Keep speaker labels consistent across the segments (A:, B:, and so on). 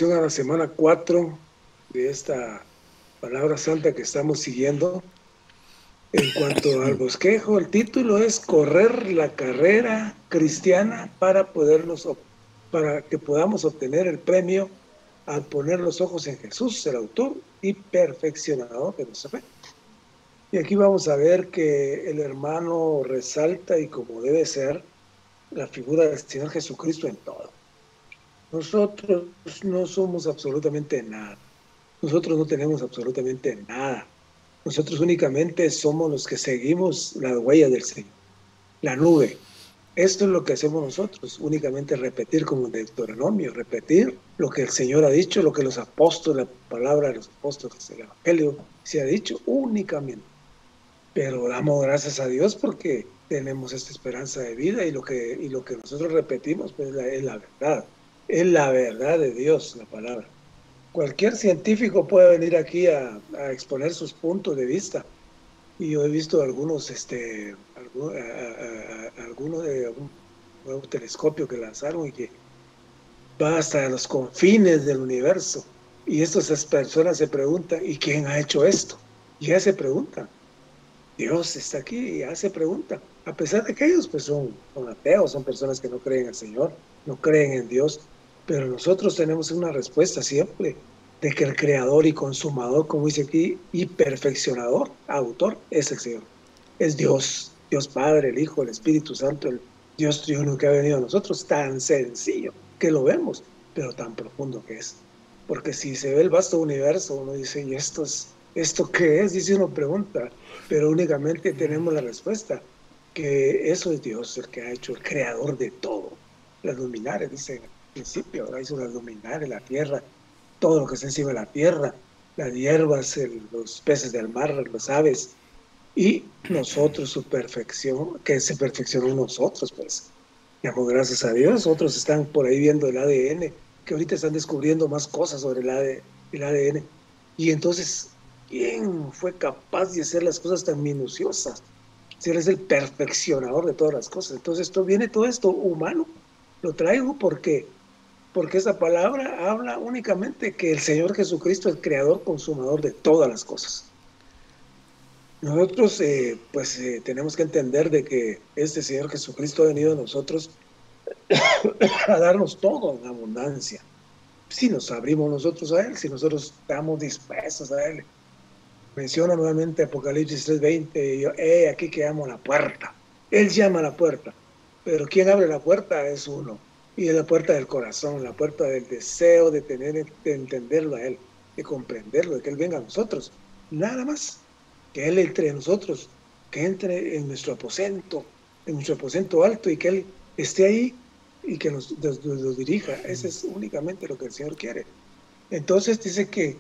A: a la semana 4 de esta palabra santa que estamos siguiendo. En cuanto al bosquejo, el título es Correr la carrera cristiana para que podamos obtener el premio al poner los ojos en Jesús, el autor y perfeccionador de nuestra fe. Y aquí vamos a ver que el hermano resalta, y como debe ser, la figura del Señor Jesucristo en todo. Nosotros no somos absolutamente nada. Nosotros no tenemos absolutamente nada. Nosotros únicamente somos los que seguimos las huellas del Señor, la nube. Esto es lo que hacemos nosotros, únicamente repetir como en Deuteronomio, repetir lo que el Señor ha dicho, lo que los apóstoles, la palabra de los apóstoles, el Evangelio se ha dicho únicamente. Pero damos gracias a Dios porque tenemos esta esperanza de vida, y lo que nosotros repetimos pues es la verdad. Es la verdad de Dios, la palabra. Cualquier científico puede venir aquí a exponer sus puntos de vista. Y yo he visto algunos, algunos de un nuevo telescopio que lanzaron y que va hasta los confines del universo. Y estas personas se preguntan, ¿y quién ha hecho esto? Y ya se preguntan. Dios está aquí y ya se preguntan. A pesar de que ellos pues son ateos, son personas que no creen en el Señor, no creen en Dios, pero nosotros tenemos una respuesta siempre de que el creador y consumador, como dice aquí, y perfeccionador, autor, es el Señor. Es Dios, Dios Padre, el Hijo, el Espíritu Santo, el Dios triuno que ha venido a nosotros, tan sencillo que lo vemos, pero tan profundo que es. Porque si se ve el vasto universo, uno dice, ¿y esto qué es? Dice uno, pregunta, pero únicamente tenemos la respuesta, que eso es Dios, el que ha hecho, el creador de todo. Las luminares, dice en el principio, ahora hizo las luminares, la tierra, todo lo que está encima de la tierra, las hierbas, los peces del mar, las aves, y nosotros, su perfección, que se perfeccionó en nosotros, pues. Damos gracias a Dios. Otros están por ahí viendo el ADN, que ahorita están descubriendo más cosas sobre el ADN. Y entonces, ¿quién fue capaz de hacer las cosas tan minuciosas? Si Él es el perfeccionador de todas las cosas. Entonces, viene todo esto humano. Lo traigo porque esa palabra habla únicamente que el Señor Jesucristo es el creador, consumador de todas las cosas. Nosotros, tenemos que entender de que este Señor Jesucristo ha venido a nosotros a darnos todo en abundancia. Si nos abrimos nosotros a Él, si nosotros estamos dispuestos a Él. Menciona nuevamente Apocalipsis 3:20, y yo, aquí que llamo a la puerta. Él llama a la puerta, pero quien abre la puerta es uno. Y es la puerta del corazón, la puerta del deseo de entenderlo a Él, de comprenderlo, de que Él venga a nosotros. Nada más. Que Él entre en nosotros, que entre en nuestro aposento alto, y que Él esté ahí y que nos dirija. Ese es únicamente lo que el Señor quiere. Entonces dice que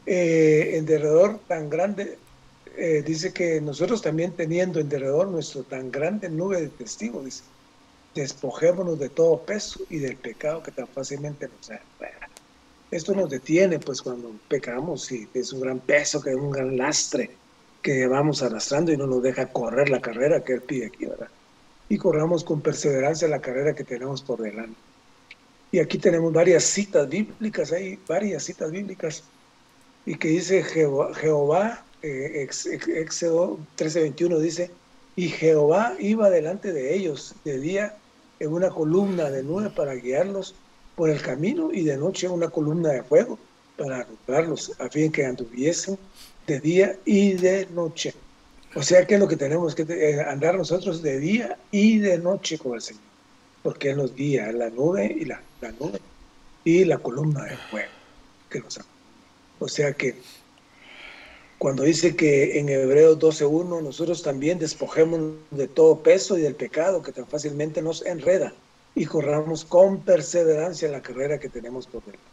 A: en derredor tan grande, dice que nosotros también teniendo en derredor nuestro tan grande nube de testigos, dice, despojémonos de todo peso y del pecado que tan fácilmente nos agarra. Esto nos detiene, pues, cuando pecamos, y es un gran peso, que es un gran lastre que vamos arrastrando y no nos deja correr la carrera que Él pide aquí, ¿verdad? Y corramos con perseverancia la carrera que tenemos por delante. Y aquí tenemos varias citas bíblicas, hay varias citas bíblicas, y que dice Jehová, Éxodo 13:21 dice, y Jehová iba delante de ellos de día en una columna de nube para guiarlos por el camino, y de noche una columna de fuego para alumbrarlos, a fin que anduviesen de día y de noche. O sea que es lo que tenemos que andar nosotros de día y de noche con el Señor, porque Él nos guía, la nube la nube y la columna de fuego que nos acompaña. O sea que cuando dice que en Hebreos 12:1, nosotros también despojémonos de todo peso y del pecado que tan fácilmente nos enreda, y corramos con perseverancia la carrera que tenemos por delante.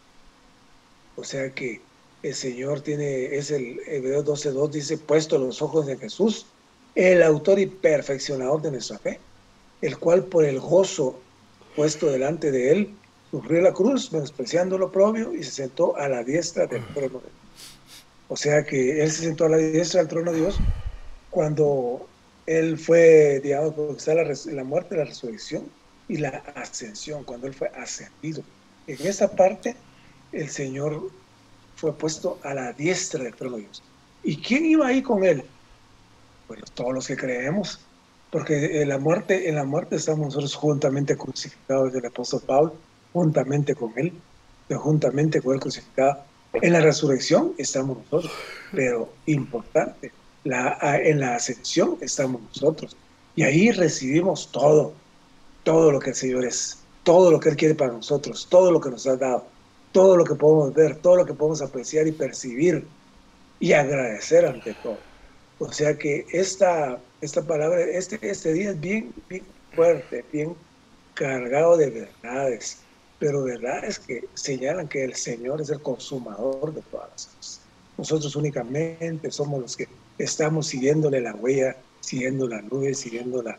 A: O sea que el Señor es el Hebreos 12:2 dice, puesto los ojos de Jesús, el autor y perfeccionador de nuestra fe, el cual por el gozo puesto delante de él sufrió la cruz, menospreciando lo oprobio, y se sentó a la diestra del trono de Dios. O sea que Él se sentó a la diestra del trono de Dios cuando Él fue, digamos, porque está la muerte, la resurrección y la ascensión, cuando Él fue ascendido. En esa parte el Señor fue puesto a la diestra del trono de Dios. ¿Y quién iba ahí con él? Pues todos los que creemos, porque en la muerte estamos nosotros juntamente crucificados del apóstol Pablo, juntamente con él, juntamente con él crucificado. En la resurrección estamos nosotros, pero importante, en la ascensión estamos nosotros. Y ahí recibimos todo lo que el Señor es, todo lo que Él quiere para nosotros, todo lo que nos ha dado, todo lo que podemos ver, todo lo que podemos apreciar y percibir y agradecer ante todo. O sea que esta palabra, este día es bien, bien fuerte, bien cargado de verdades, pero verdades que señalan que el Señor es el consumador de todas las cosas. Nosotros únicamente somos los que estamos siguiéndole la huella, siguiendo la nube, siguiendo la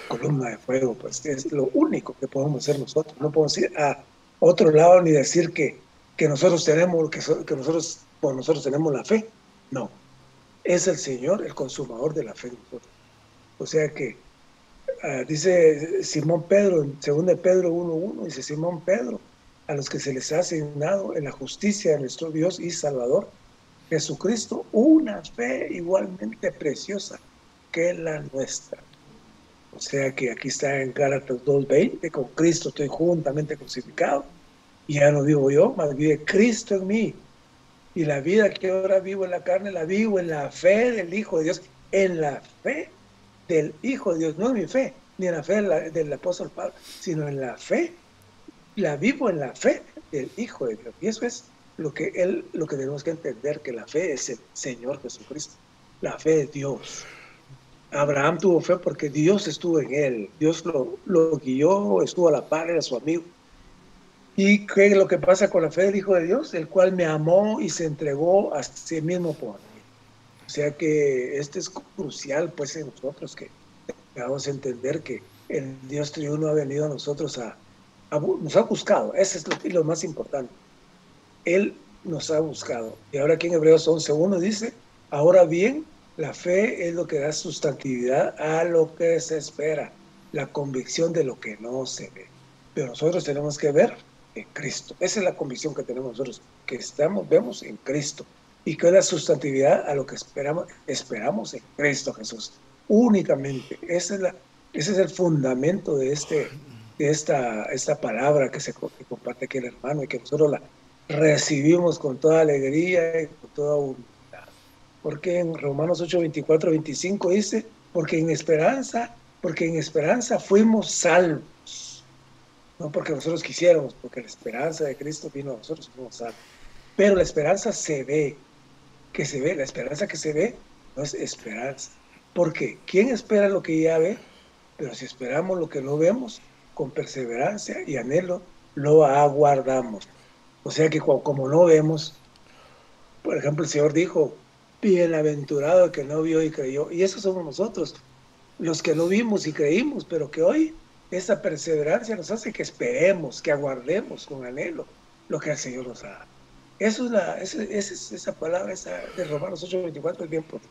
A: columna de fuego, pues es lo único que podemos hacer nosotros. No podemos ir a otro lado ni decir que nosotros tenemos, que nosotros, por nosotros tenemos la fe. No, es el Señor el consumador de la fe de nosotros. O sea que dice Simón Pedro, en 2 Pedro 1:1, dice Simón Pedro, a los que se les ha asignado en la justicia de nuestro Dios y Salvador, Jesucristo, una fe igualmente preciosa que la nuestra. O sea que aquí está en Gálatas 2:20, con Cristo estoy juntamente crucificado, y ya no vivo yo, más vive Cristo en mí. Y la vida que ahora vivo en la carne, la vivo en la fe del Hijo de Dios, en la fe del Hijo de Dios, no en mi fe, ni en la fe del apóstol Pablo, sino en la fe, la vivo en la fe del Hijo de Dios. Y eso es lo que tenemos que entender, que la fe es el Señor Jesucristo, la fe de Dios. Abraham tuvo fe porque Dios estuvo en él, Dios lo guió, estuvo a la par, era su amigo. ¿Y qué es lo que pasa con la fe del Hijo de Dios? El cual me amó y se entregó a sí mismo por mí. O sea que este es crucial, pues, en nosotros, que vamos a entender que el Dios triuno ha venido a nosotros nos ha buscado. Eso es lo más importante. Él nos ha buscado. Y ahora aquí en Hebreos 11:1 dice, ahora bien, la fe es lo que da sustantividad a lo que se espera, la convicción de lo que no se ve. Pero nosotros tenemos que ver en Cristo. Esa es la convicción que tenemos nosotros, que vemos en Cristo. Y que da sustantividad a lo que esperamos en Cristo Jesús. Únicamente. Ese es el fundamento de esta palabra que comparte aquí el hermano, y que nosotros la recibimos con toda alegría y con toda humildad. Porque en Romanos 8:24-25 dice, porque en esperanza fuimos salvos. No porque nosotros quisiéramos, porque la esperanza de Cristo vino a nosotros, fuimos salvos. Pero la esperanza la esperanza que se ve no es esperanza. Porque ¿quién espera lo que ya ve? Pero si esperamos lo que no vemos, con perseverancia y anhelo, lo aguardamos. O sea que como no vemos, por ejemplo, el Señor dijo, bienaventurado el que no vio y creyó. Y esos somos nosotros, los que no vimos y creímos, pero que hoy esa perseverancia nos hace que esperemos, que aguardemos con anhelo lo que el Señor nos ha dado. Esa palabra de Romanos 8:24 es bien potente.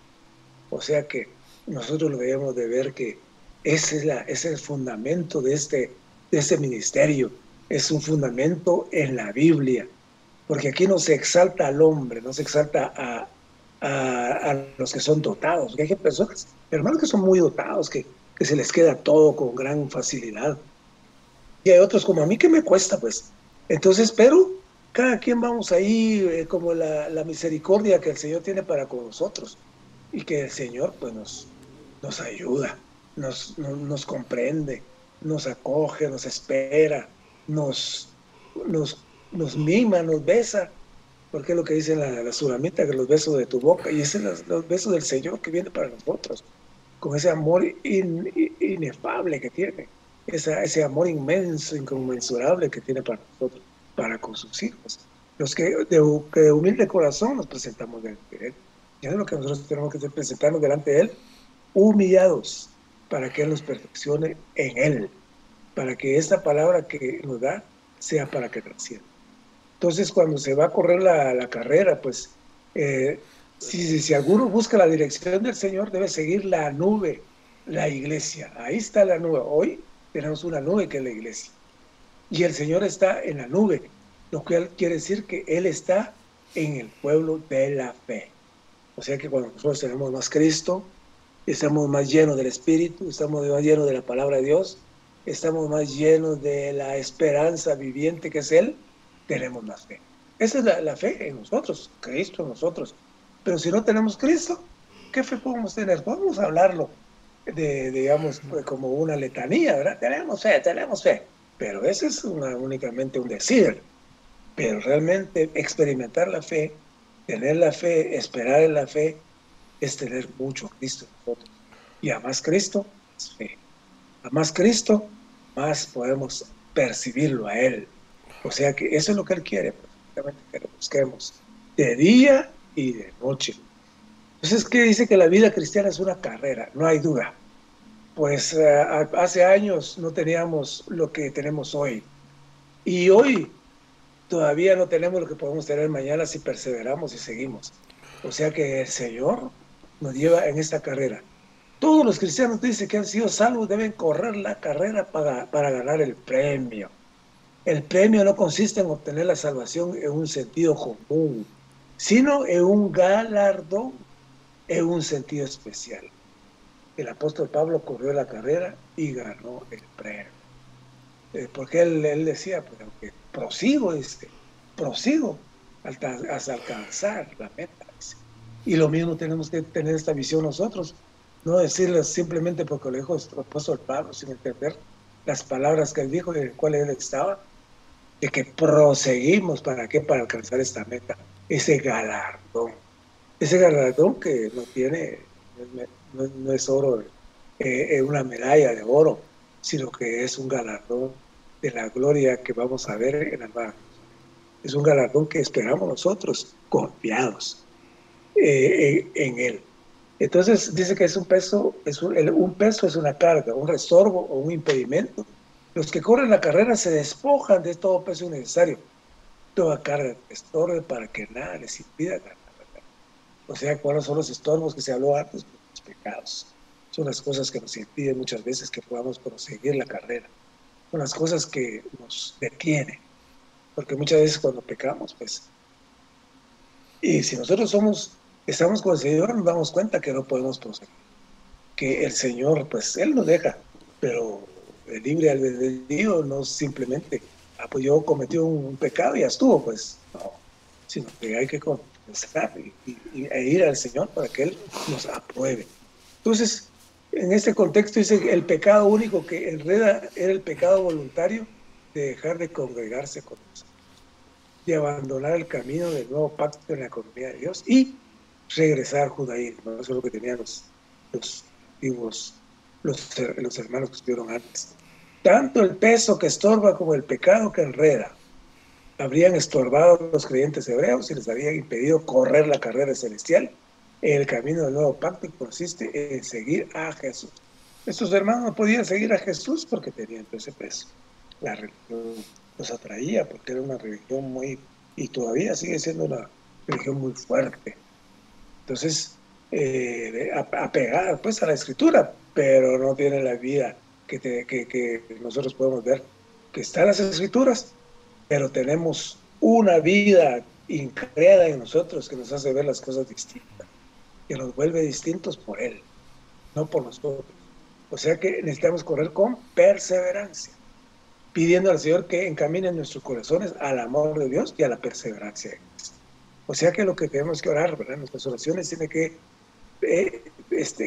A: O sea que nosotros lo debemos de ver, que ese es el fundamento de este ministerio. Es un fundamento en la Biblia, porque aquí no se exalta al hombre, no se exalta a los que son dotados. Hay personas, hermanos, que son muy dotados, que se les queda todo con gran facilidad. Y hay otros como a mí que me cuesta, pues. Entonces, pero cada quien vamos ahí como la misericordia que el Señor tiene para con nosotros, y que el Señor pues nos ayuda, nos comprende, nos acoge, nos espera, nos mima, nos besa, porque es lo que dice la sulamita, que los besos de tu boca, y ese es los besos del Señor que viene para nosotros, con ese amor inefable que tiene, ese amor inmenso, inconmensurable que tiene para nosotros, para con sus hijos, los que de humilde corazón nos presentamos delante de Él. Y es lo que nosotros tenemos que presentarnos delante de Él, humillados, para que Él nos perfeccione en Él, para que esta palabra que nos da sea para que trascienda. Entonces, cuando se va a correr la carrera, pues, si alguno busca la dirección del Señor, debe seguir la nube, la iglesia. Ahí está la nube. Hoy tenemos una nube que es la iglesia. Y el Señor está en la nube lo cual quiere decir que Él está en el pueblo de la fe. O sea que cuando nosotros tenemos más Cristo, estamos más llenos del Espíritu, estamos más llenos de la palabra de Dios, estamos más llenos de la esperanza viviente que es Él, tenemos más fe. Esa es la fe en nosotros, Cristo en nosotros. Pero si no tenemos Cristo, ¿qué fe podemos tener? Podemos hablarlo digamos, pues, como una letanía, ¿verdad? Tenemos fe. Pero ese es únicamente un decir. Pero realmente experimentar la fe, tener la fe, esperar en la fe, es tener mucho Cristo en nosotros. Y a más Cristo, más fe. A más Cristo, más podemos percibirlo a Él. O sea que eso es lo que Él quiere, prácticamente, que lo busquemos de día y de noche. Entonces, ¿qué dice? Que la vida cristiana es una carrera, no hay duda. Pues hace años no teníamos lo que tenemos hoy. Y hoy todavía no tenemos lo que podemos tener mañana si perseveramos y seguimos. O sea que el Señor nos lleva en esta carrera. Todos los cristianos dicen que han sido salvos deben correr la carrera para ganar el premio. El premio no consiste en obtener la salvación en un sentido común, sino en un galardón, en un sentido especial. El apóstol Pablo corrió la carrera y ganó el premio. Porque él decía, pues, aunque prosigo hasta alcanzar la meta. Dice. Y lo mismo tenemos que tener esta visión nosotros, no decirles simplemente porque lo dijo el apóstol Pablo, sin entender las palabras que él dijo y en las cuales él estaba, de que proseguimos, ¿para qué? Para alcanzar esta meta, ese galardón que no tiene, no es oro, una medalla de oro, sino que es un galardón de la gloria que vamos a ver en la nueva. Es un galardón que esperamos nosotros, confiados en Él. Entonces dice que es un peso, un peso es una carga, un restorbo o un impedimento. Los que corren la carrera se despojan de todo peso innecesario, toda carga que estorbe para que nada les impida ganar. O sea, ¿cuáles son los estorbos que se habló antes? Los pecados. Son las cosas que nos impiden muchas veces que podamos proseguir la carrera. Son las cosas que nos detienen. Porque muchas veces cuando pecamos, pues, y si nosotros estamos con el Señor, nos damos cuenta que no podemos proseguir. Que el Señor, pues, Él nos deja, pero el libre albedrío no simplemente, pues yo cometí un pecado y ya estuvo, pues, no, sino que hay que confesar e ir al Señor para que Él nos apruebe. Entonces, en este contexto dice el pecado único que enreda era el pecado voluntario de dejar de congregarse con nosotros, de abandonar el camino del nuevo pacto en la economía de Dios y regresar al judaísmo. Eso es lo que tenían los antiguos, los hermanos que estuvieron antes. Tanto el peso que estorba como el pecado que enreda habrían estorbado a los creyentes hebreos y les habían impedido correr la carrera celestial en el camino del nuevo pacto, que consiste en seguir a Jesús. Estos hermanos no podían seguir a Jesús porque tenían ese peso. La religión los atraía porque era una religión muy, y todavía sigue siendo una religión muy fuerte. Entonces, apegada pues a la Escritura, pero no tiene la vida que nosotros podemos ver, que está en las Escrituras, pero tenemos una vida increada en nosotros que nos hace ver las cosas distintas, que nos vuelve distintos por Él, no por nosotros. O sea que necesitamos correr con perseverancia, pidiendo al Señor que encamine nuestros corazones al amor de Dios y a la perseverancia de Cristo. O sea que lo que tenemos que orar, ¿verdad? En nuestras oraciones tiene que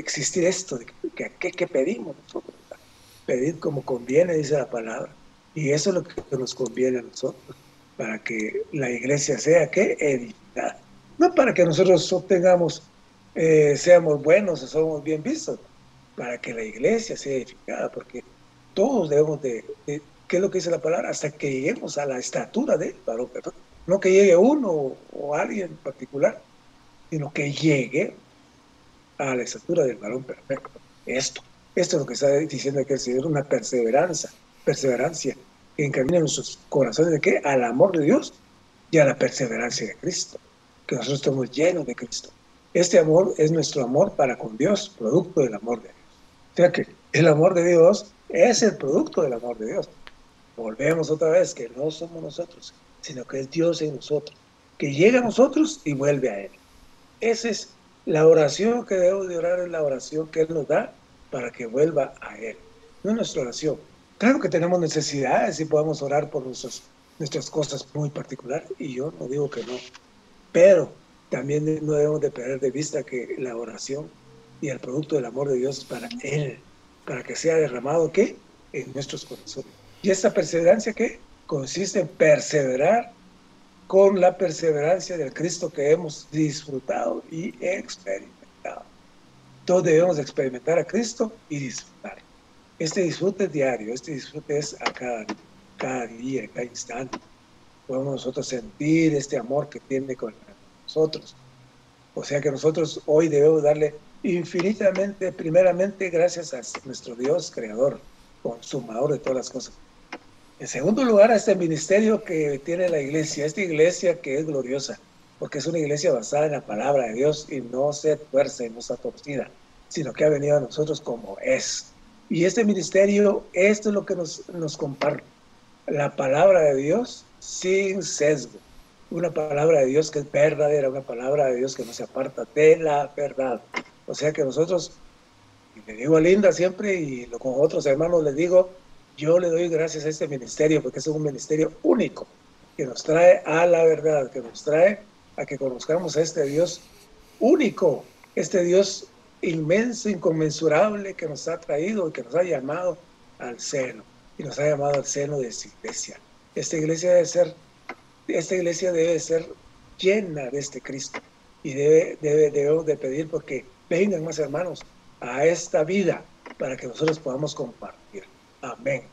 A: existir esto, que pedimos nosotros, ¿verdad? Pedir como conviene, dice la palabra. Y eso es lo que nos conviene a nosotros, para que la iglesia sea, ¿qué? Edificada. No para que nosotros obtengamos, seamos buenos o somos bien vistos, para que la iglesia sea edificada, porque todos debemos ¿qué es lo que dice la palabra? Hasta que lleguemos a la estatura del varón perfecto. No que llegue uno o alguien en particular, sino que llegue a la estatura del varón perfecto. Esto es lo que está diciendo aquí el Señor, una perseverancia que encamina nuestros corazones ¿de qué? Al amor de Dios y a la perseverancia de Cristo, que nosotros estamos llenos de Cristo. Este amor es nuestro amor para con Dios, producto del amor de Dios. O sea que el amor de Dios es el producto del amor de Dios. Volvemos otra vez, que no somos nosotros, sino que es Dios en nosotros, que llega a nosotros y vuelve a Él. Esa es la oración que debemos de orar, es la oración que Él nos da para que vuelva a Él. No es nuestra oración. Claro que tenemos necesidades y podemos orar por nuestras cosas muy particulares, y yo no digo que no, pero también no debemos de perder de vista que la oración y el producto del amor de Dios es para Él, para que sea derramado, ¿qué? En nuestros corazones. Y esta perseverancia, ¿qué? Consiste en perseverar con la perseverancia del Cristo que hemos disfrutado y experimentado. Todos debemos experimentar a Cristo y disfrutar. Este disfrute es diario, este disfrute es a cada día, a cada instante. Podemos nosotros sentir este amor que tiene con nosotros. O sea que nosotros hoy debemos darle infinitamente, primeramente, gracias a nuestro Dios creador, consumador de todas las cosas. En segundo lugar, a este ministerio que tiene la iglesia, esta iglesia que es gloriosa, porque es una iglesia basada en la palabra de Dios y no se tuerce y no está torcida, sino que ha venido a nosotros como es. Y este ministerio, esto es lo que nos comparte, la palabra de Dios sin sesgo, una palabra de Dios que es verdadera, una palabra de Dios que no se aparta de la verdad. O sea que nosotros, y le digo a Linda siempre, y con otros hermanos les digo, yo le doy gracias a este ministerio, porque es un ministerio único, que nos trae a la verdad, que nos trae a que conozcamos a este Dios único, este Dios inmenso, inconmensurable, que nos ha traído y que nos ha llamado al seno, y nos ha llamado al seno de su iglesia. Esta iglesia debe ser llena de este Cristo, y debemos de pedir porque vengan más hermanos a esta vida para que nosotros podamos compartir. Amén.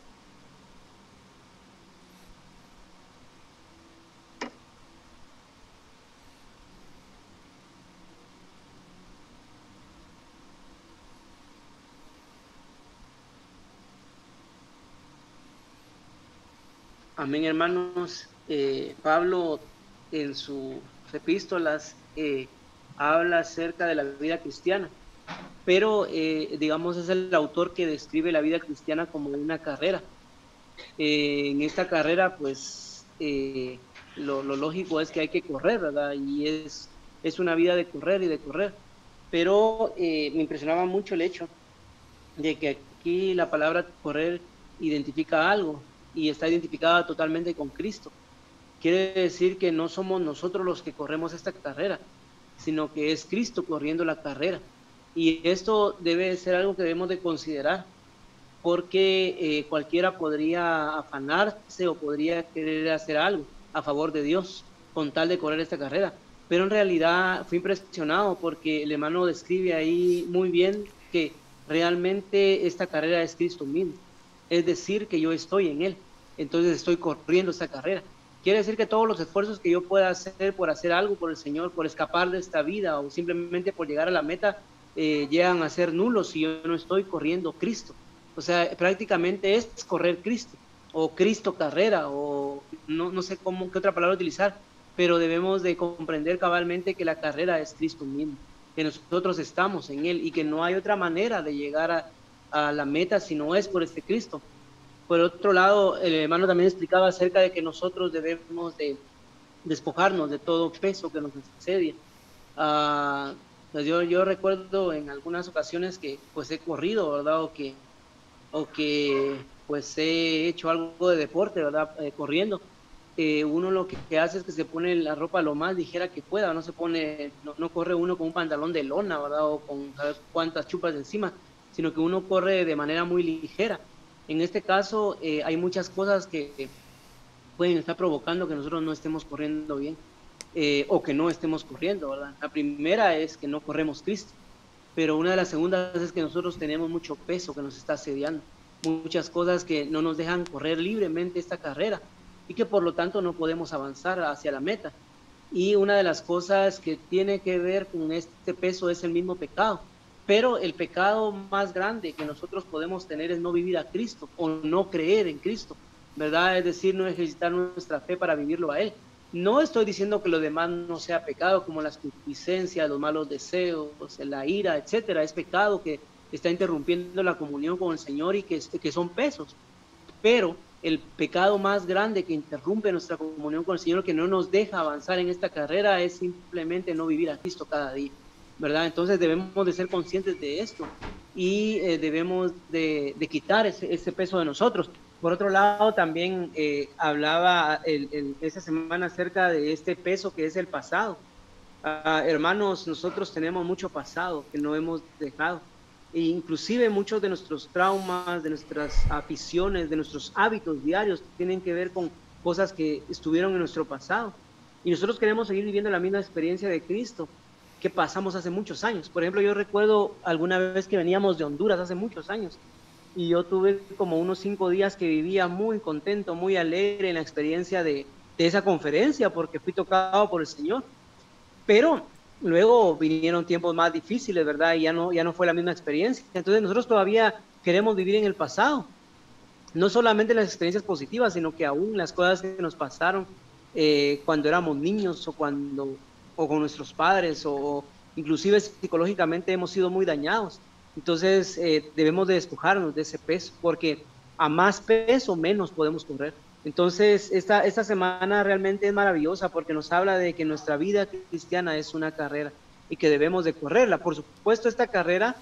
B: Amén, hermanos. Pablo en sus epístolas habla acerca de la vida cristiana, pero digamos es el autor que describe la vida cristiana como una carrera. En esta carrera, pues lo lógico es que hay que correr, ¿verdad? Y es una vida de correr y de correr. Pero me impresionaba mucho el hecho de que aquí la palabra correr identifica algo y está identificada totalmente con Cristo. Quiere decir que no somos nosotros los que corremos esta carrera, sino que es Cristo corriendo la carrera. Y esto debe ser algo que debemos de considerar, porque cualquiera podría afanarse o podría querer hacer algo a favor de Dios con tal de correr esta carrera. Pero en realidad fui impresionado porque el hermano describe ahí muy bien que realmente esta carrera es Cristo mismo. Es decir, que yo estoy en Él, entonces estoy corriendo esta carrera. Quiere decir que todos los esfuerzos que yo pueda hacer por hacer algo por el Señor, por escapar de esta vida o simplemente por llegar a la meta, llegan a ser nulos si yo no estoy corriendo Cristo. O sea, prácticamente es correr Cristo, o Cristo carrera, o no sé qué otra palabra utilizar, pero debemos de comprender cabalmente que la carrera es Cristo mismo, que nosotros estamos en Él y que no hay otra manera de llegar a la meta si no es por este Cristo. Por otro lado, el hermano también explicaba acerca de que nosotros debemos de despojarnos de todo peso que nos asedia. Pues yo recuerdo en algunas ocasiones que pues he corrido, ¿verdad? O que pues he hecho algo de deporte, ¿verdad? Corriendo. Uno lo que hace es que se pone la ropa lo más ligera que pueda, no corre uno con un pantalón de lona, ¿verdad? O con ¿sabes cuántas chupas encima, sino que uno corre de manera muy ligera. En este caso hay muchas cosas que pueden estar provocando que nosotros no estemos corriendo bien, o que no estemos corriendo, ¿verdad? La primera es que no corremos Cristo, pero una de las segundas es que nosotros tenemos mucho peso que nos está asediando, muchas cosas que no nos dejan correr libremente esta carrera y que por lo tanto no podemos avanzar hacia la meta. Y una de las cosas que tiene que ver con este peso es el mismo pecado, pero el pecado más grande que nosotros podemos tener es no vivir a Cristo o no creer en Cristo, ¿verdad? Es decir, no ejercitar nuestra fe para vivirlo a Él. No estoy diciendo que lo demás no sea pecado, como la concupiscencia, los malos deseos, la ira, etcétera. Es pecado que está interrumpiendo la comunión con el Señor y que son pesos. Pero el pecado más grande que interrumpe nuestra comunión con el Señor, que no nos deja avanzar en esta carrera, es simplemente no vivir a Cristo cada día, ¿verdad? Entonces debemos de ser conscientes de esto y debemos de quitar ese peso de nosotros. Por otro lado, también hablaba esa semana acerca de este peso que es el pasado. Hermanos, nosotros tenemos mucho pasado que no hemos dejado. E inclusive muchos de nuestros traumas, de nuestras aficiones, de nuestros hábitos diarios tienen que ver con cosas que estuvieron en nuestro pasado. Y nosotros queremos seguir viviendo la misma experiencia de Cristo que pasamos hace muchos años. Por ejemplo, yo recuerdo alguna vez que veníamos de Honduras hace muchos años y yo tuve como unos 5 días que vivía muy contento, muy alegre en la experiencia de esa conferencia porque fui tocado por el Señor. Pero luego vinieron tiempos más difíciles, ¿verdad? Y ya no fue la misma experiencia. Entonces nosotros todavía queremos vivir en el pasado. No solamente las experiencias positivas, sino que aún las cosas que nos pasaron cuando éramos niños o con nuestros padres o inclusive psicológicamente hemos sido muy dañados. Entonces debemos de despojarnos de ese peso porque a más peso menos podemos correr. Entonces, esta semana realmente es maravillosa porque nos habla de que nuestra vida cristiana es una carrera y que debemos de correrla. Por supuesto, esta carrera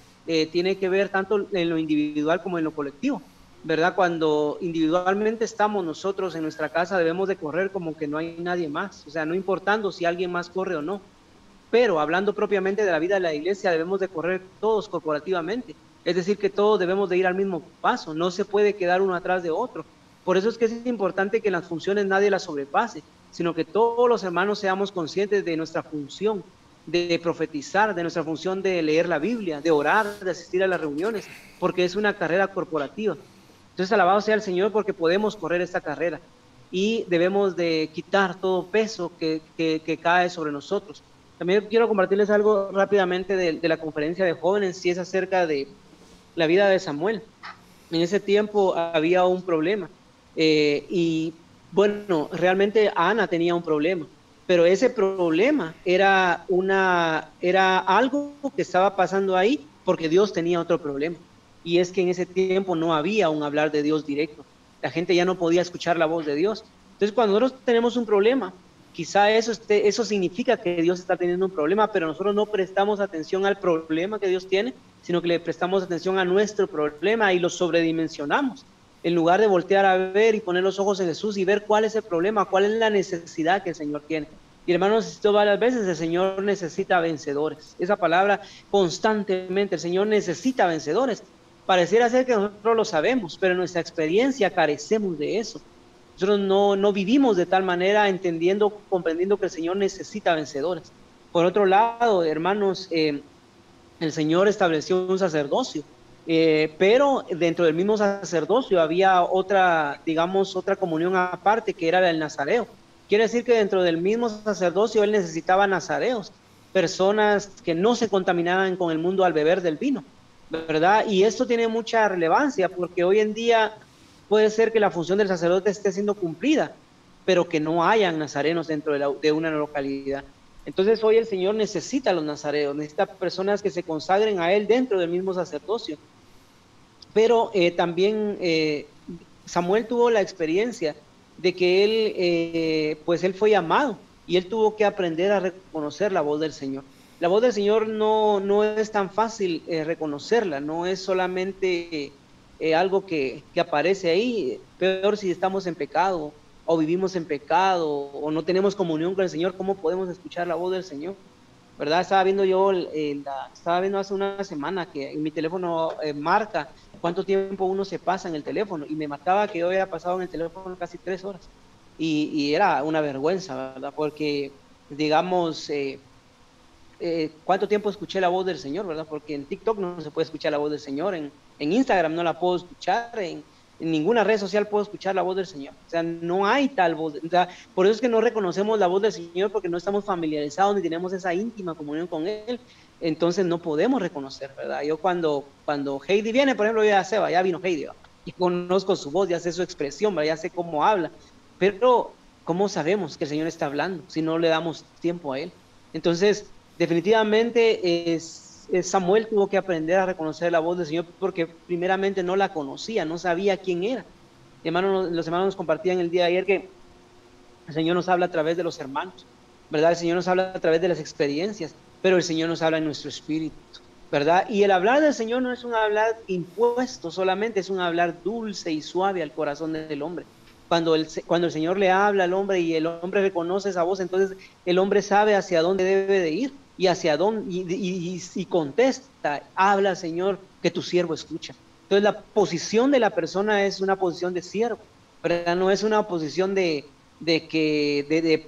B: tiene que ver tanto en lo individual como en lo colectivo, ¿verdad? Cuando individualmente estamos nosotros en nuestra casa, debemos de correr como que no hay nadie más, o sea, no importando si alguien más corre o no. Pero hablando propiamente de la vida de la iglesia, debemos de correr todos corporativamente. Es decir, que todos debemos de ir al mismo paso, no se puede quedar uno atrás de otro. Por eso es que es importante que en las funciones nadie las sobrepase, sino que todos los hermanos seamos conscientes de nuestra función, de profetizar, de nuestra función de leer la Biblia, de orar, de asistir a las reuniones, porque es una carrera corporativa. Entonces, alabado sea el Señor porque podemos correr esta carrera y debemos de quitar todo peso que cae sobre nosotros. También quiero compartirles algo rápidamente de la conferencia de jóvenes, y es acerca de la vida de Samuel. En ese tiempo había un problema. Y bueno, realmente Ana tenía un problema, pero ese problema era algo que estaba pasando ahí porque Dios tenía otro problema. Y es que en ese tiempo no había un hablar de Dios directo. La gente ya no podía escuchar la voz de Dios. Entonces, cuando nosotros tenemos un problema, quizá eso significa que Dios está teniendo un problema, pero nosotros no prestamos atención al problema que Dios tiene, sino que le prestamos atención a nuestro problema y lo sobredimensionamos. En lugar de voltear a ver y poner los ojos en Jesús y ver cuál es el problema, cuál es la necesidad que el Señor tiene. Y hermanos, esto varias veces, el Señor necesita vencedores. Esa palabra constantemente, el Señor necesita vencedores. Pareciera ser que nosotros lo sabemos, pero en nuestra experiencia carecemos de eso. Nosotros no vivimos de tal manera comprendiendo que el Señor necesita vencedores. Por otro lado, hermanos, el Señor estableció un sacerdocio. Pero dentro del mismo sacerdocio había otra comunión aparte que era el nazareo. Quiere decir que dentro del mismo sacerdocio él necesitaba nazareos, personas que no se contaminaran con el mundo al beber del vino, ¿verdad? Y esto tiene mucha relevancia porque hoy en día puede ser que la función del sacerdote esté siendo cumplida, pero que no hayan nazarenos dentro de una localidad. Entonces hoy el Señor necesita a los nazareos, necesita personas que se consagren a Él dentro del mismo sacerdocio. Pero también Samuel tuvo la experiencia de que él fue llamado y él tuvo que aprender a reconocer la voz del Señor. La voz del Señor no es tan fácil reconocerla, no es solamente algo que aparece ahí, peor si estamos en pecado o vivimos en pecado o no tenemos comunión con el Señor, ¿cómo podemos escuchar la voz del Señor? ¿Verdad? Estaba viendo hace una semana que en mi teléfono marca cuánto tiempo uno se pasa en el teléfono y me marcaba que yo había pasado en el teléfono casi 3 horas y era una vergüenza, ¿verdad? Porque digamos cuánto tiempo escuché la voz del Señor, ¿verdad? Porque en TikTok no se puede escuchar la voz del Señor, en Instagram no la puedo escuchar, en ninguna red social puedo escuchar la voz del Señor. O sea, no hay tal voz. O sea, por eso es que no reconocemos la voz del Señor, porque no estamos familiarizados ni tenemos esa íntima comunión con Él. Entonces no podemos reconocer, ¿verdad? Yo cuando Heidi viene, por ejemplo, ya vino Heidi, ¿verdad? Y conozco su voz, ya sé su expresión, ¿verdad? Ya sé cómo habla. Pero, ¿cómo sabemos que el Señor está hablando si no le damos tiempo a Él? Entonces, definitivamente Samuel tuvo que aprender a reconocer la voz del Señor porque primeramente no la conocía, no sabía quién era. Hermano, los hermanos nos compartían el día de ayer que el Señor nos habla a través de los hermanos, ¿verdad? El Señor nos habla a través de las experiencias, pero el Señor nos habla en nuestro espíritu, ¿verdad? Y el hablar del Señor no es un hablar impuesto solamente, es un hablar dulce y suave al corazón del hombre. Cuando el Señor le habla al hombre y el hombre reconoce esa voz, entonces el hombre sabe hacia dónde debe de ir y hacia dónde, y contesta, habla, Señor, que tu siervo escucha. Entonces la posición de la persona es una posición de siervo, ¿verdad? No es una posición de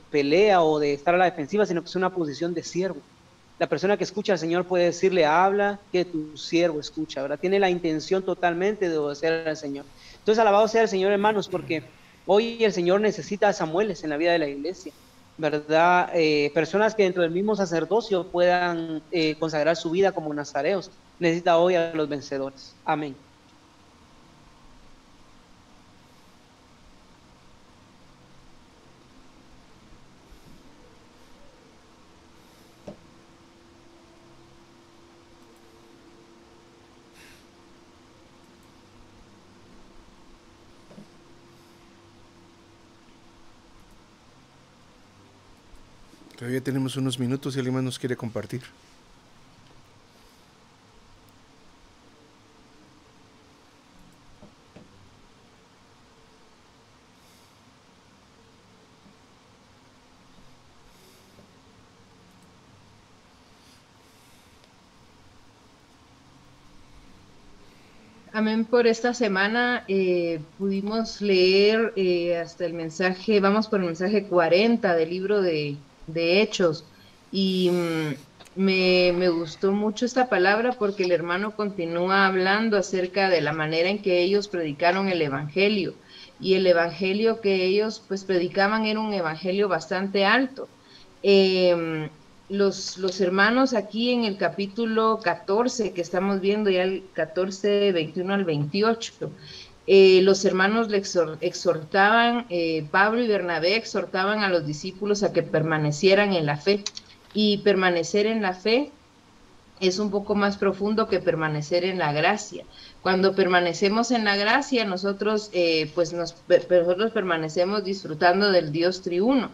B: pelea o de estar a la defensiva, sino que es una posición de siervo. La persona que escucha al Señor puede decirle, habla, que tu siervo escucha, ¿verdad? Tiene la intención totalmente de obedecer al Señor. Entonces, alabado sea el Señor, hermanos, porque hoy el Señor necesita a Samueles en la vida de la iglesia, ¿verdad? Personas que dentro del mismo sacerdocio puedan consagrar su vida como nazareos. Necesita hoy a los vencedores. Amén.
C: Todavía tenemos unos minutos si alguien más nos quiere compartir.
D: Amén. Por esta semana pudimos leer hasta el mensaje, vamos por el mensaje 40 del libro de Hechos, y me gustó mucho esta palabra porque el hermano continúa hablando acerca de la manera en que ellos predicaron el evangelio, y el evangelio que ellos pues predicaban era un evangelio bastante alto. Los hermanos aquí en el capítulo 14, que estamos viendo ya el 14, 21 al 28, los hermanos le exhortaban, Pablo y Bernabé exhortaban a los discípulos a que permanecieran en la fe, y permanecer en la fe es un poco más profundo que permanecer en la gracia. Cuando permanecemos en la gracia, nosotros nosotros permanecemos disfrutando del Dios triuno,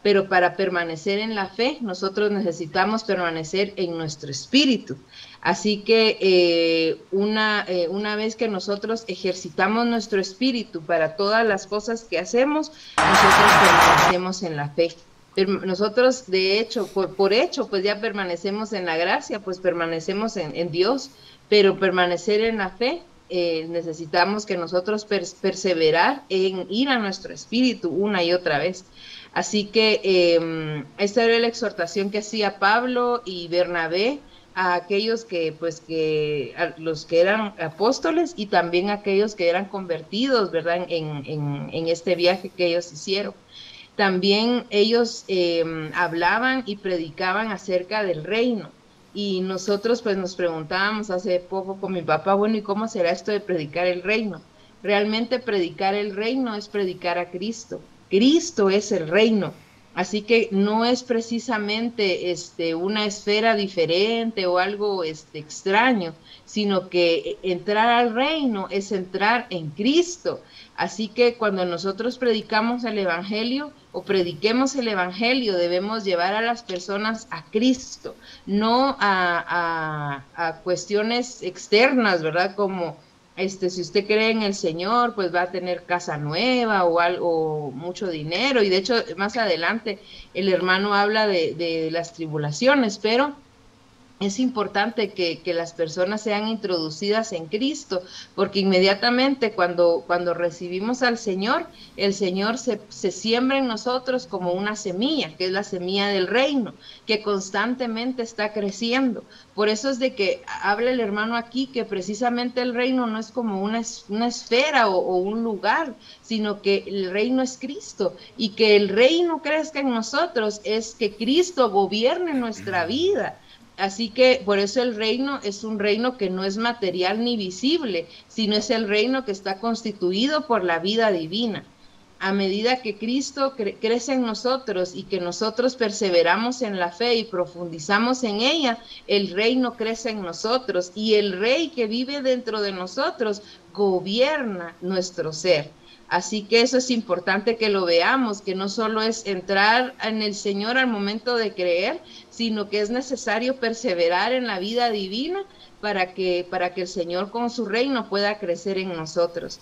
D: pero para permanecer en la fe, nosotros necesitamos permanecer en nuestro espíritu. Así que una vez que nosotros ejercitamos nuestro espíritu para todas las cosas que hacemos, nosotros permanecemos en la fe. Nosotros, de hecho, por hecho, pues ya permanecemos en la gracia, pues permanecemos en Dios, pero permanecer en la fe, necesitamos que nosotros perseverar en ir a nuestro espíritu una y otra vez. Así que esta era la exhortación que hacía Pablo y Bernabé a aquellos a los que eran apóstoles, y también a aquellos que eran convertidos, ¿verdad? En este viaje que ellos hicieron. También ellos hablaban y predicaban acerca del reino. Y nosotros pues nos preguntábamos hace poco con mi papá, bueno, ¿y cómo será esto de predicar el reino? Realmente predicar el reino es predicar a Cristo. Cristo es el reino. Así que no es precisamente una esfera diferente o algo extraño, sino que entrar al reino es entrar en Cristo. Así que cuando nosotros predicamos el evangelio o prediquemos el evangelio, debemos llevar a las personas a Cristo, no a cuestiones externas, ¿verdad? Como si usted cree en el Señor, pues va a tener casa nueva o algo, mucho dinero. Y de hecho, más adelante el hermano habla de las tribulaciones, pero es importante que las personas sean introducidas en Cristo, porque inmediatamente cuando recibimos al Señor, el Señor se siembra en nosotros como una semilla, que es la semilla del reino, que constantemente está creciendo. Por eso es de que habla el hermano aquí que precisamente el reino no es como una esfera o un lugar, sino que el reino es Cristo, y que el reino crezca en nosotros es que Cristo gobierne nuestra vida. Así que por eso el reino es un reino que no es material ni visible, sino es el reino que está constituido por la vida divina. A medida que Cristo crece en nosotros y que nosotros perseveramos en la fe y profundizamos en ella, el reino crece en nosotros, y el rey que vive dentro de nosotros gobierna nuestro ser. Así que eso es importante que lo veamos, que no solo es entrar en el Señor al momento de creer, sino que es necesario perseverar en la vida divina para que el Señor con su reino pueda crecer en nosotros.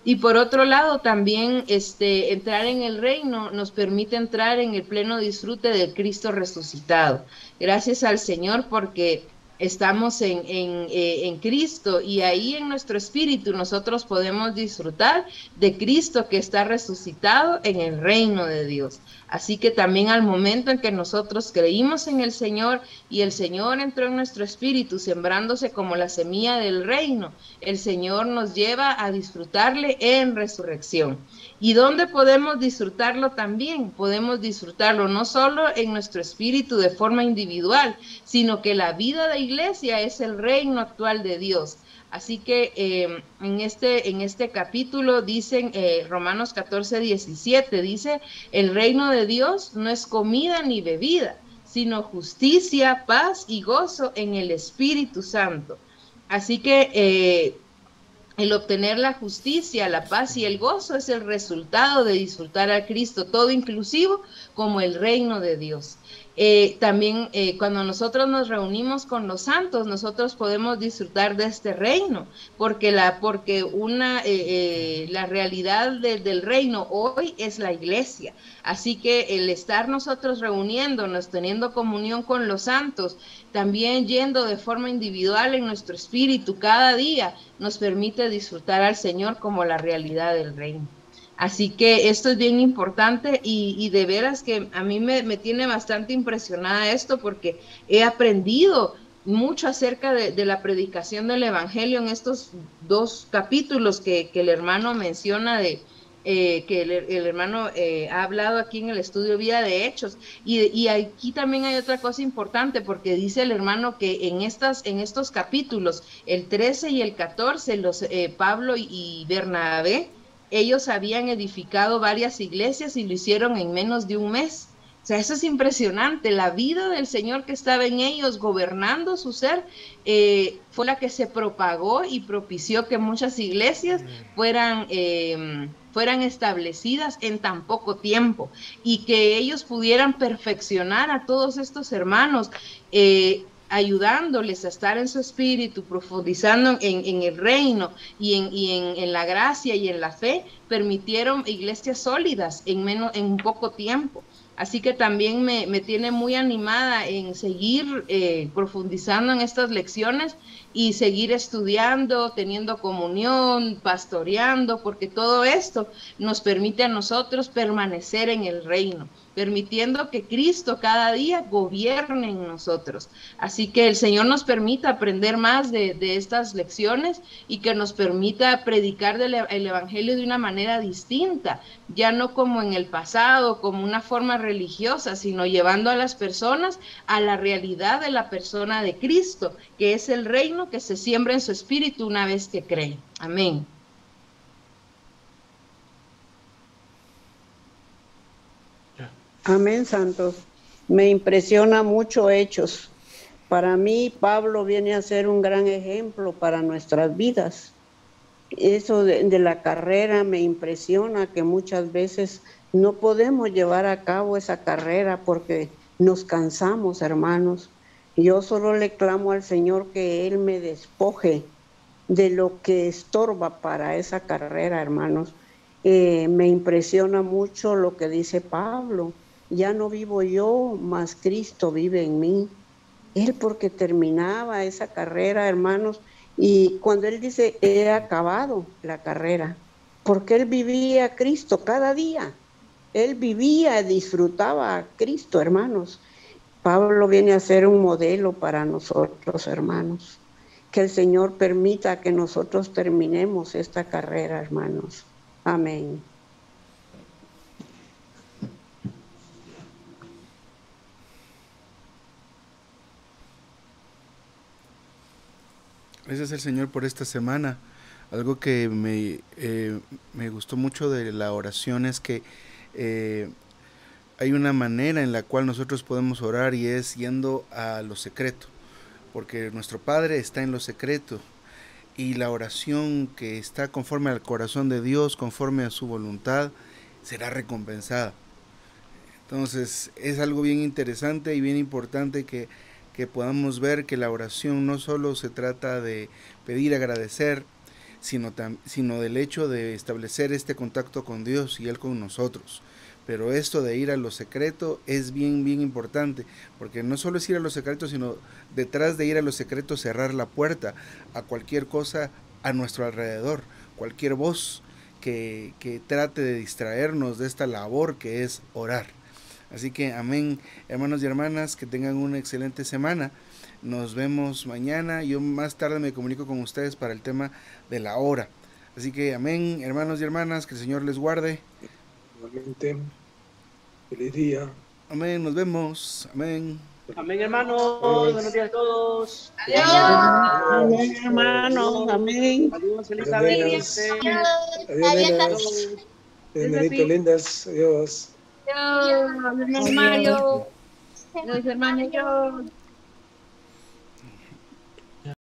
D: Y por otro lado, también entrar en el reino nos permite entrar en el pleno disfrute del Cristo resucitado. Gracias al Señor porque estamos en Cristo, y ahí en nuestro espíritu nosotros podemos disfrutar de Cristo que está resucitado en el reino de Dios. Así que también al momento en que nosotros creímos en el Señor y el Señor entró en nuestro espíritu sembrándose como la semilla del reino, el Señor nos lleva a disfrutarle en resurrección. ¿Y dónde podemos disfrutarlo también? Podemos disfrutarlo no solo en nuestro espíritu de forma individual, sino que la vida de iglesia es el reino actual de Dios. Así que en este capítulo dicen, Romanos 14:17, dice, el reino de Dios no es comida ni bebida, sino justicia, paz y gozo en el Espíritu Santo. Así que el obtener la justicia, la paz y el gozo es el resultado de disfrutar a Cristo, todo inclusivo, como el reino de Dios. También cuando nosotros nos reunimos con los santos, nosotros podemos disfrutar de este reino, porque la realidad del reino hoy es la iglesia. Así que el estar nosotros reuniéndonos, teniendo comunión con los santos, también yendo de forma individual en nuestro espíritu cada día, nos permite disfrutar al Señor como la realidad del reino. Así que esto es bien importante, y de veras que a mí me tiene bastante impresionada esto, porque he aprendido mucho acerca de la predicación del Evangelio en estos 2 capítulos que el hermano menciona, que el hermano ha hablado aquí en el estudio Vida de Hechos. Y aquí también hay otra cosa importante, porque dice el hermano que en estos capítulos, el 13 y el 14, Pablo y Bernabé, ellos habían edificado varias iglesias y lo hicieron en menos de un mes. O sea, eso es impresionante. La vida del Señor que estaba en ellos, gobernando su ser, fue la que se propagó y propició que muchas iglesias fueran establecidas en tan poco tiempo, y que ellos pudieran perfeccionar a todos estos hermanos, ayudándoles a estar en su espíritu, profundizando en el reino y en la gracia y en la fe, permitieron iglesias sólidas en poco tiempo. Así que también me tiene muy animada en seguir profundizando en estas lecciones y seguir estudiando, teniendo comunión, pastoreando, porque todo esto nos permite a nosotros permanecer en el reino, permitiendo que Cristo cada día gobierne en nosotros. Así que el Señor nos permita aprender más de estas lecciones, y que nos permita predicar el Evangelio de una manera distinta, ya no como en el pasado, como una forma religiosa, sino llevando a las personas a la realidad de la persona de Cristo, que es el reino que se siembra en su espíritu una vez que cree. Amén.
E: Amén, santos. Me impresiona mucho Hechos. Para mí, Pablo viene a ser un gran ejemplo para nuestras vidas. Eso de la carrera me impresiona, que muchas veces no podemos llevar a cabo esa carrera porque nos cansamos, hermanos. Yo solo le clamo al Señor que Él me despoje de lo que estorba para esa carrera, hermanos. Me impresiona mucho lo que dice Pablo. Ya no vivo yo, mas Cristo vive en mí. Él, porque terminaba esa carrera, hermanos, y cuando él dice, he acabado la carrera, porque él vivía a Cristo cada día. Él vivía, disfrutaba a Cristo, hermanos. Pablo viene a ser un modelo para nosotros, hermanos. Que el Señor permita que nosotros terminemos esta carrera, hermanos. Amén.
C: Gracias al Señor por esta semana. Algo que me gustó mucho de la oración es que hay una manera en la cual nosotros podemos orar, y es yendo a lo secreto, porque nuestro Padre está en lo secreto, y la oración que está conforme al corazón de Dios, conforme a su voluntad, será recompensada. Entonces es algo bien interesante y bien importante que podamos ver que la oración no solo se trata de pedir, agradecer, sino del hecho de establecer este contacto con Dios y Él con nosotros. Pero esto de ir a lo secreto es bien, bien importante, porque no solo es ir a lo secreto, sino detrás de ir a lo secreto cerrar la puerta a cualquier cosa a nuestro alrededor, cualquier voz que trate de distraernos de esta labor que es orar. Así que amén, hermanos y hermanas, que tengan una excelente semana. Nos vemos mañana. Yo más tarde me comunico con ustedes para el tema de la hora. Así que amén, hermanos y hermanas, que el Señor les guarde.
A: Igualmente, feliz día.
C: Amén, nos vemos. Amén.
B: Amén, hermanos. Buenos días a todos.
D: Adiós.
E: Amén, hermanos. Amén.
B: Adiós, feliz
A: Adiós. Adiós, bienvenidos, lindas. Adiós.
D: Adiós, hermano. Adiós, hermano.